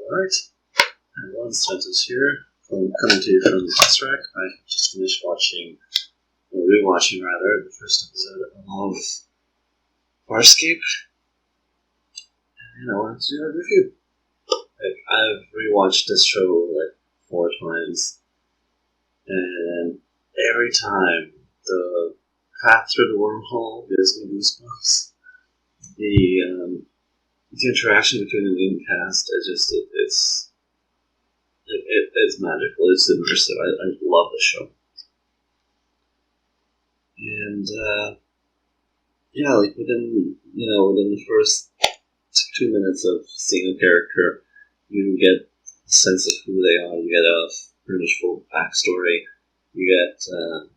Alright, everyone, Stentus here, coming to you from the test rack. I just finished watching, or rewatching rather, the first episode of Farscape, and I wanted to do a review. I've rewatched this show 4 times, and every time the path through the wormhole gives me goosebumps. The interaction between the main cast, it's magical. It's immersive. I love the show. And within the first 2 minutes of seeing a character, you get a sense of who they are. You get a pretty much full backstory. You get a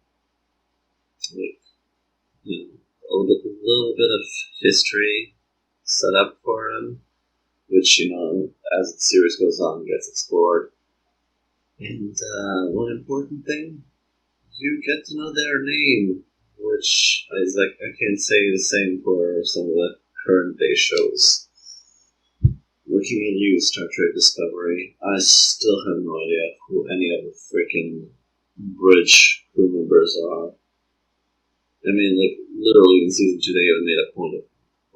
little bit of history set up for them, which, as the series goes on, gets explored. And one important thing, you get to know their name, which is I can't say the same for some of the current day shows. Looking at you, Star Trek Discovery, I still have no idea who any of the freaking bridge crew members are. I mean, literally in season 2 they even made a point of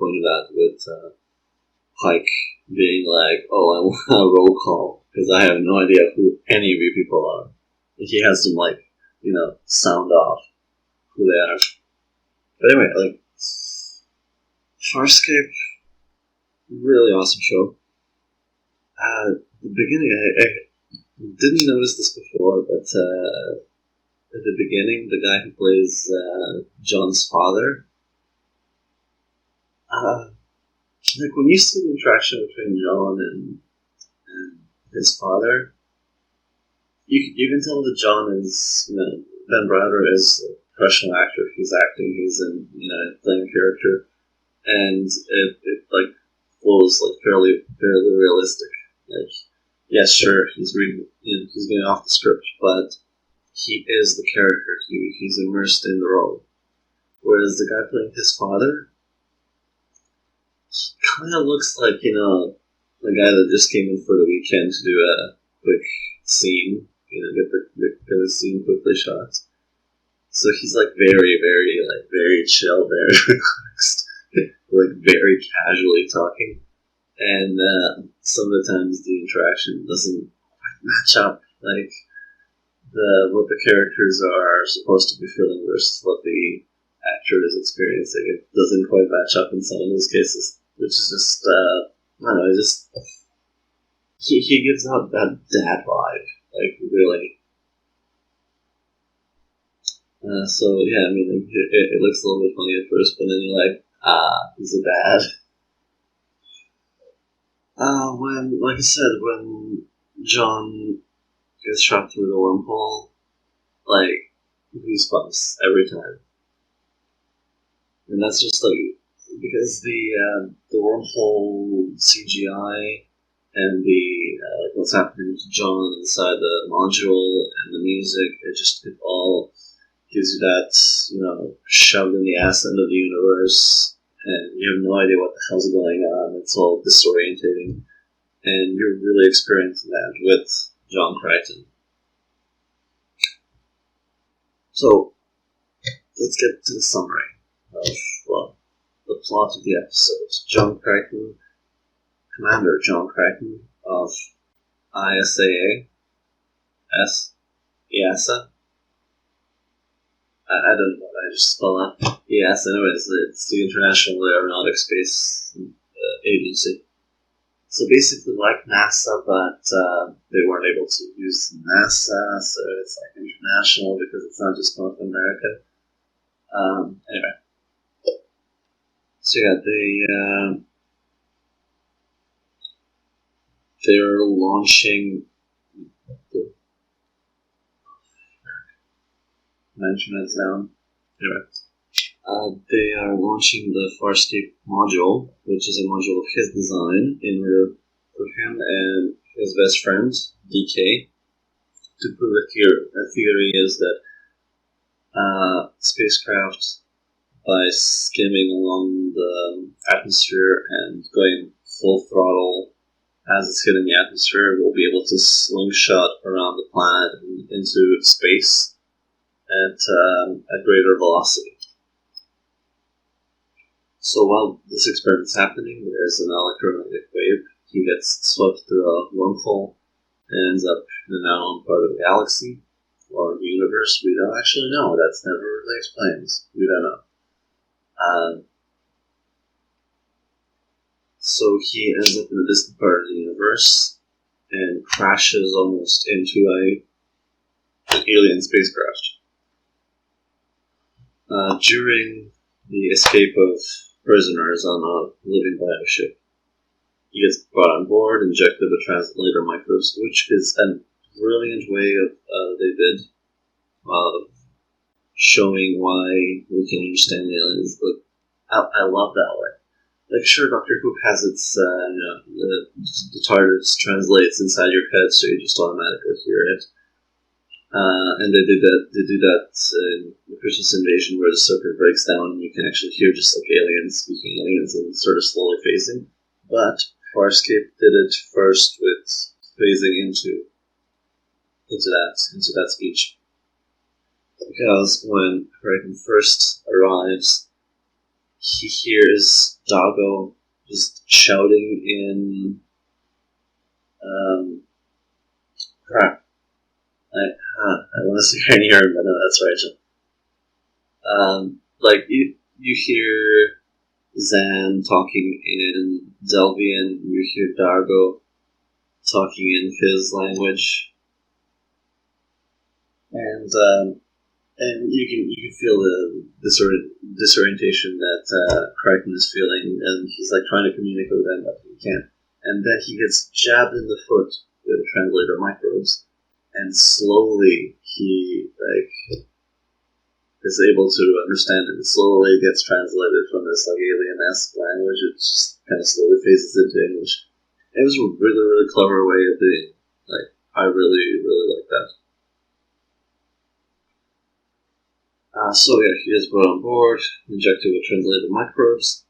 that with Pike being like, "Oh, I want a roll call because I have no idea who any of you people are." He has them sound off who they are. But anyway, Farscape, really awesome show. At the beginning, I didn't notice this before, but at the beginning, the guy who plays John's father, when you see the interaction between John and his father, you can tell that John is, Ben Browder is a professional actor. He's acting, he's playing a character, and it flows fairly realistic. Yes, sure, he's reading, he's going off the script, but he is the character. He's immersed in the role. Whereas the guy playing his father kind of looks like, the guy that just came in for the weekend to do a quick scene, get the scene quickly shot. So he's very, very, very chill, very relaxed, very casually talking. And some of the times the interaction doesn't quite match up, what the characters are supposed to be feeling versus what the actor is experiencing. It doesn't quite match up in some of those cases, which is just, I don't know, he gives out that dad vibe, really. So, yeah, I mean, it looks a little bit funny at first, but then you're he's a dad. When John gets shot through the wormhole, goosebumps every time. And that's just because the wormhole CGI and the what's happening to John inside the module and the music, it all gives you that, shoved in the ass end of the universe, and you have no idea what the hell's going on. It's all disorientating, and you're really experiencing that with John Crichton. So, let's get to the summary of, the plot of the episode. John Crichton, Commander John Crichton of EASA. I don't know what I just spelled that. EASA, anyways, it's the International Aeronautic Space Agency. So basically like NASA, but they weren't able to use NASA, so it's international because it's not just North America. Anyway. So yeah, they're launching they are launching the Farscape module, which is a module of his design, in order for him and his best friend, DK, to prove a theory. A theory is that spacecraft, by skimming along the atmosphere and going full throttle as it's hitting the atmosphere, will be able to slingshot around the planet and into space at a greater velocity. So while this experiment is happening, there's an electromagnetic wave. He gets swept through a wormhole and ends up in an unknown part of the galaxy or the universe. We don't actually know. That's never really explained. We don't know. So he ends up in a distant part of the universe and crashes almost into an alien spacecraft. During the escape of prisoners on a living bioship, he gets brought on board, injected with translator microbes, which is a brilliant way they did of showing why we can understand aliens. I love that way. Like, sure, Doctor Who has its, the TARDIS translates inside your head, so you just automatically hear it. And they do that in the Christmas Invasion, where the circuit breaks down and you can actually hear just like aliens speaking aliens and sort of slowly phasing. But Farscape did it first with phasing into that speech. Because when Crichton first arrives, he hears Doggo just shouting in crap. I want to say her name, but no, that's Rachel. Like you hear Zan talking in Delvian, you hear Dargo talking in his language, and you can feel the disorientation that Crichton is feeling, and he's like trying to communicate with them, but he can't. And then he gets jabbed in the foot with translator microbes. And slowly he is able to understand it. It slowly gets translated from this alien-esque language. It just kind of slowly phases into English. It was a really, really clever way of doing it. I really, really like that. So yeah, he is brought on board, injected with translated microbes.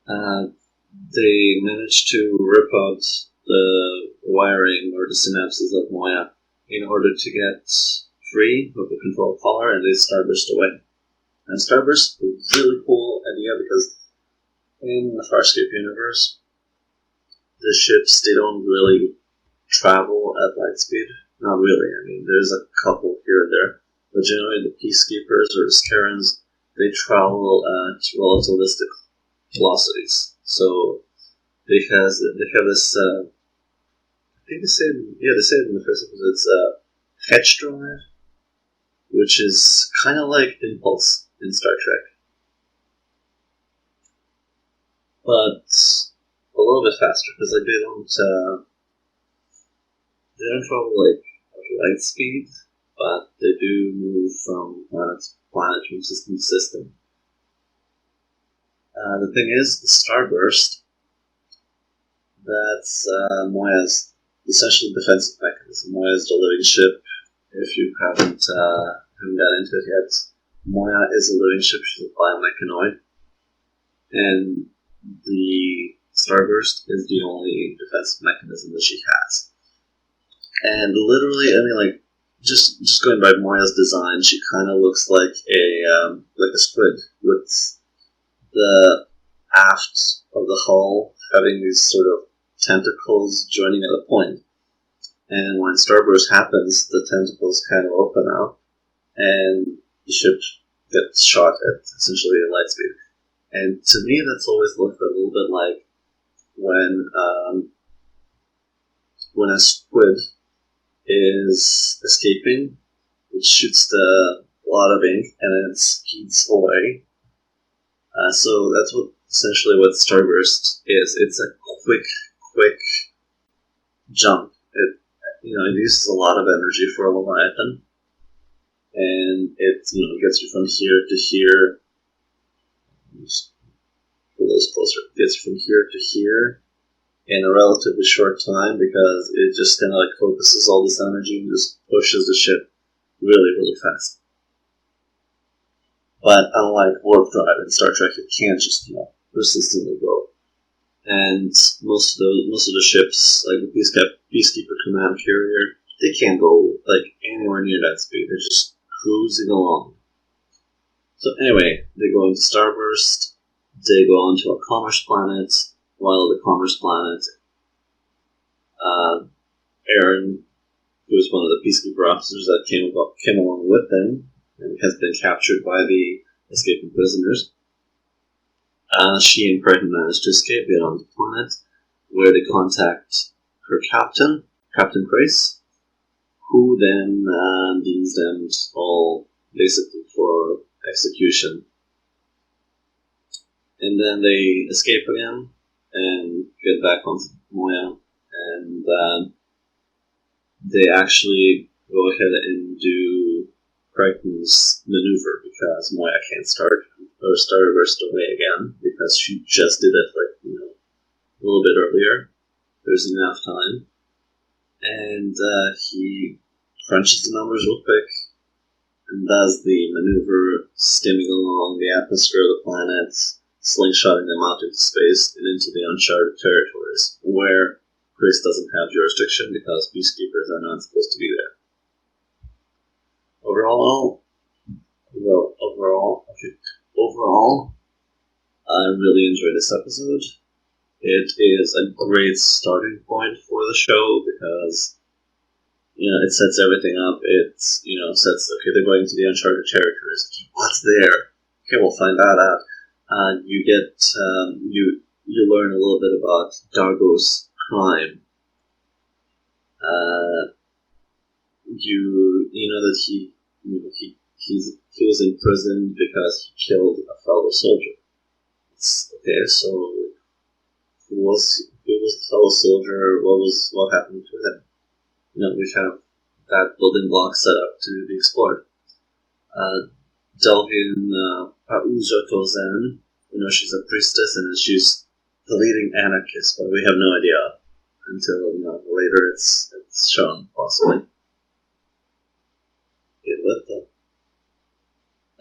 They managed to rip out the wiring or the synapses of Moya in order to get free of the control collar, and they starburst away. And starburst is a really cool idea because in the Farscape universe, the ships, they don't really travel at light speed. Not really. I mean, there's a couple here and there. But generally, the Peacekeepers or the Scarans, they travel at relativistic velocities. So they have this. I think they say it in the first episode. It's Fetch Drive, which is kind of like Impulse in Star Trek, but a little bit faster because they don't travel at light speed, but they do move from planet to system to system. The thing is, the starburst, that's Moya's essentially defensive mechanism. Moya is the living ship. If you haven't got into it yet, Moya is a living ship. She's a biomechanoid, and the starburst is the only defensive mechanism that she has. And literally, I mean, just going by Moya's design, she kind of looks like a squid with the aft of the hull having these sort of tentacles joining at a point. And when starburst happens, the tentacles kind of open up, and the ship gets shot at essentially at light speed. And to me, that's always looked a little bit like when a squid is escaping, it shoots a lot of ink and then it speeds away. So that's essentially what starburst is. It's a quick jump. It uses a lot of energy for a Leviathan, and it gets you from here to here. Just pull this closer. It gets you from here to here in a relatively short time because it just kind of focuses all this energy and just pushes the ship really, really fast. But unlike warp drive in Star Trek, it can't just persistently go and most of the ships, like the Peacekeeper command carrier, they can't go like anywhere near that speed. They're just cruising along. So anyway, they go into Starburst. They go onto a commerce planet. While the commerce planet, Aaron, who was one of the Peacekeeper officers that came along with them, and has been captured by the escaping prisoners. She and Crichton manage to escape, get on the planet, where they contact her captain, Captain Grace, who then deems them all basically for execution. And then they escape again and get back onto Moya, and they actually go ahead and do Crichton's maneuver because Moya can't start burst away again because she just did it a little bit earlier. There's enough time, and he crunches the numbers real quick and does the maneuver, skimming along the atmosphere of the planet, slingshotting them out into space and into the uncharted territories where Chris doesn't have jurisdiction because peacekeepers are not supposed to be there. Overall, I really enjoyed this episode. It is a great starting point for the show because, it sets everything up. It, sets, okay, they're going to the uncharted territories. Okay, what's there? Okay, we'll find that out. You get, you learn a little bit about Dargo's crime. You know that he was in prison because he killed a fellow soldier. Okay, so who was the fellow soldier? What happened to him? We have that building block set up to be explored. Delvin Pauza Tozen, she's a priestess and she's the leading anarchist, but we have no idea until later it's shown possibly.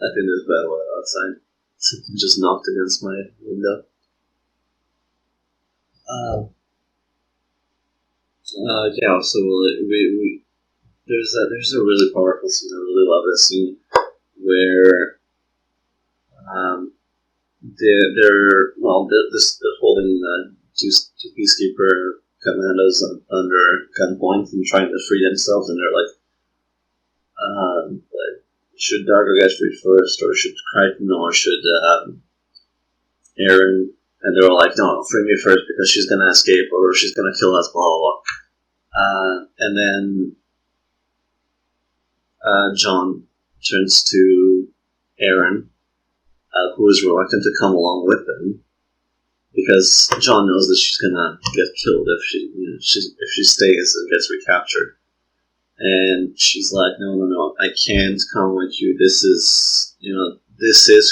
I think there's bad weather outside. Something just knocked against my window. So we there's a really powerful scene. I really love this scene where they're holding two peacekeeper commandos under gunpoint and trying to free themselves, and they're like, should Dargo get freed first, or should Crichton, or should Aaron? And they're all like, no, free me first because she's gonna escape or she's gonna kill us, blah blah blah. And then John turns to Aaron, who is reluctant to come along with them because John knows that she's gonna get killed if she stays and gets recaptured. And she's like, no, I can't come with you. This is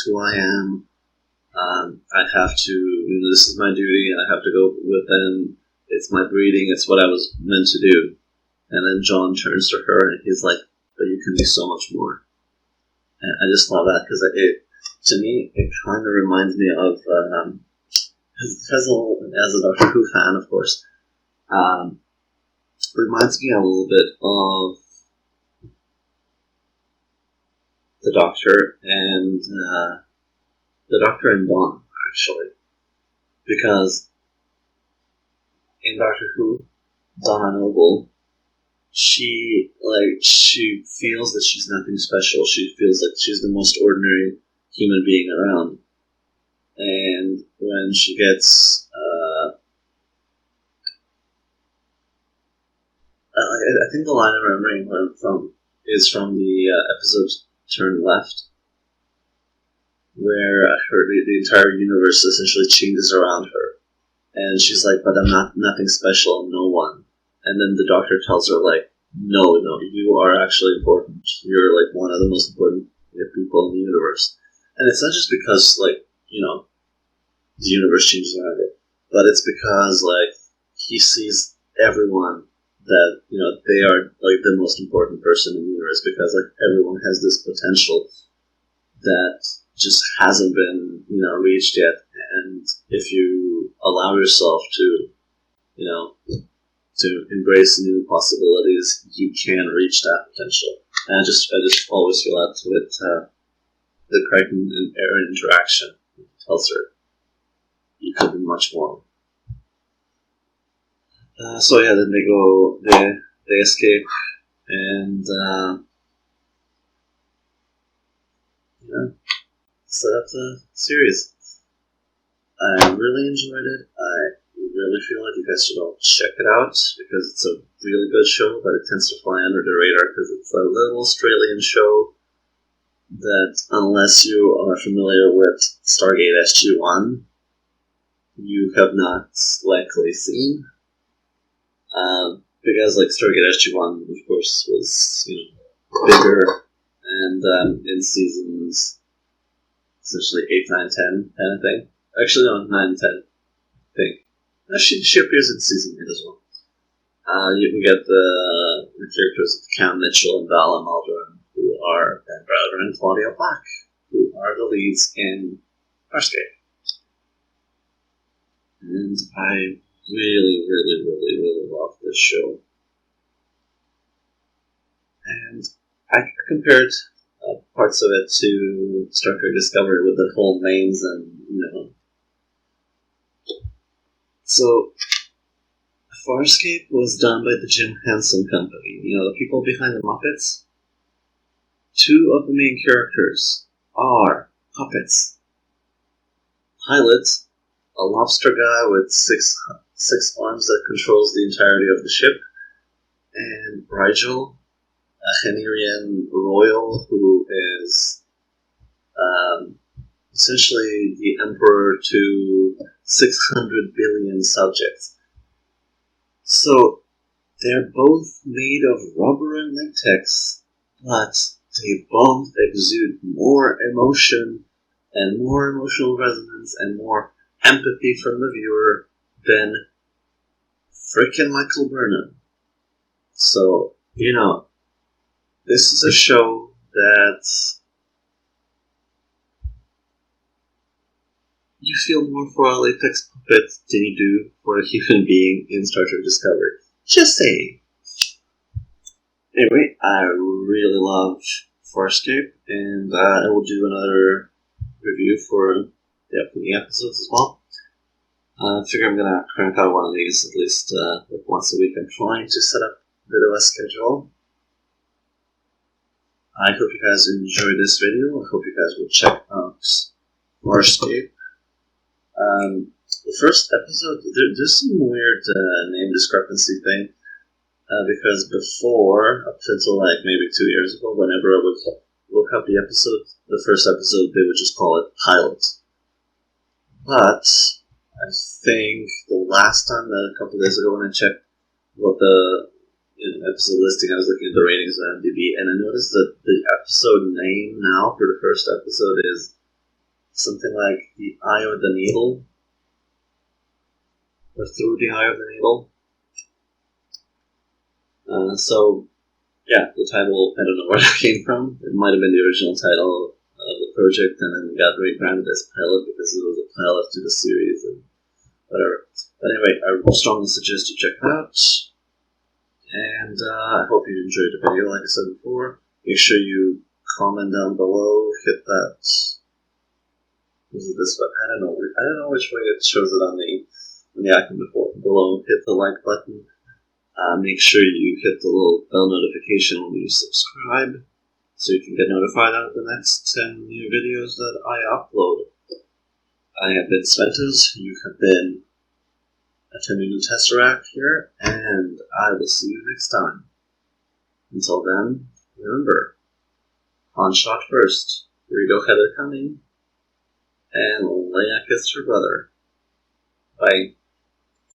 who I am. I have to, this is my duty. I have to go with them. It's my breeding. It's what I was meant to do. And then John turns to her and he's like, but you can do so much more. And I just love that because to me, it kind of reminds me of, as a Doctor Who fan, of course, reminds me a little bit of the Doctor and Dawn, actually, because in Doctor Who, Donna Noble, she feels that she's nothing special. She feels like she's the most ordinary human being around, and when she gets I think the line I'm remembering is from the episode Turn Left, where the entire universe essentially changes around her, and she's like, "But I'm nothing special, no one." And then the Doctor tells her, like, "No, you are actually important. You're like one of the most important people in the universe." And it's not just because the universe changes around it, but it's because he sees everyone that they are like the most important person in the universe because everyone has this potential that just hasn't been reached yet. And if you allow yourself to, to embrace new possibilities, you can reach that potential. And I just always feel that with the Crichton and Aaron interaction. It tells her, you could be much more. So yeah, then they escape, and set up the series. I really enjoyed it. I really feel like you guys should all check it out, because it's a really good show, but it tends to fly under the radar because it's a little Australian show that, unless you are familiar with Stargate SG-1, you have not likely seen. Because Stargate SG-1, of course, was bigger, and in seasons essentially 8, 9, 10 kind of thing. Actually, no, 9, 10, I think. She appears in season 8 as well. You can get the characters of Cam Mitchell and Vala Mulder, who are Ben Browder and Claudia Black, who are the leads in Farscape. And I really, really, really, really love this show. And I compared parts of it to Star Trek Discovery with the whole names and, So, Farscape was done by the Jim Henson Company. The people behind the Muppets. 2 of the main characters are puppets. Pilot, a lobster guy with six arms that controls the entirety of the ship, and Rigel, a Henerian royal who is essentially the emperor to 600 billion subjects. So they're both made of rubber and latex, but they both exude more emotion and more emotional resonance and more empathy from the viewer than frickin' Michael Burnham. So, this is a show that you feel more for a latex puppet than you do for a human being in Star Trek Discovery. Just saying. Anyway, I really love Farscape, and I will do another review for the upcoming episodes as well. I figure I'm gonna crank out one of these at least once a week. I'm trying to set up a bit of a schedule. I hope you guys enjoyed this video. I hope you guys will check out Farscape. The first episode, there's some weird name discrepancy thing, because before, up until maybe 2 years ago, whenever I would look up the first episode, they would just call it Pilot. But I think the last time, a couple days ago, when I checked what the episode listing, I was looking at the ratings on IMDb, and I noticed that the episode name now for the first episode is something like The Eye of the Needle, or Through the Eye of the Needle. So, yeah, the title, I don't know where that came from. It might have been the original title of the project, and then got rebranded as Pilot because it was a pilot to the series and whatever. But anyway, I strongly suggest you check it out. And I hope you enjoyed the video, like I said before. Make sure you comment down below, hit that. Is it this one? I don't know which way it shows it on the icon below. Hit the like button. Make sure you hit the little bell notification when you subscribe, so you can get notified of the next 10 new videos that I upload. I have been Sventus. You have been attending the Tesseract here, and I will see you next time. Until then, remember, Han shot first, Rito had it coming, and Leia kissed her brother. Bye.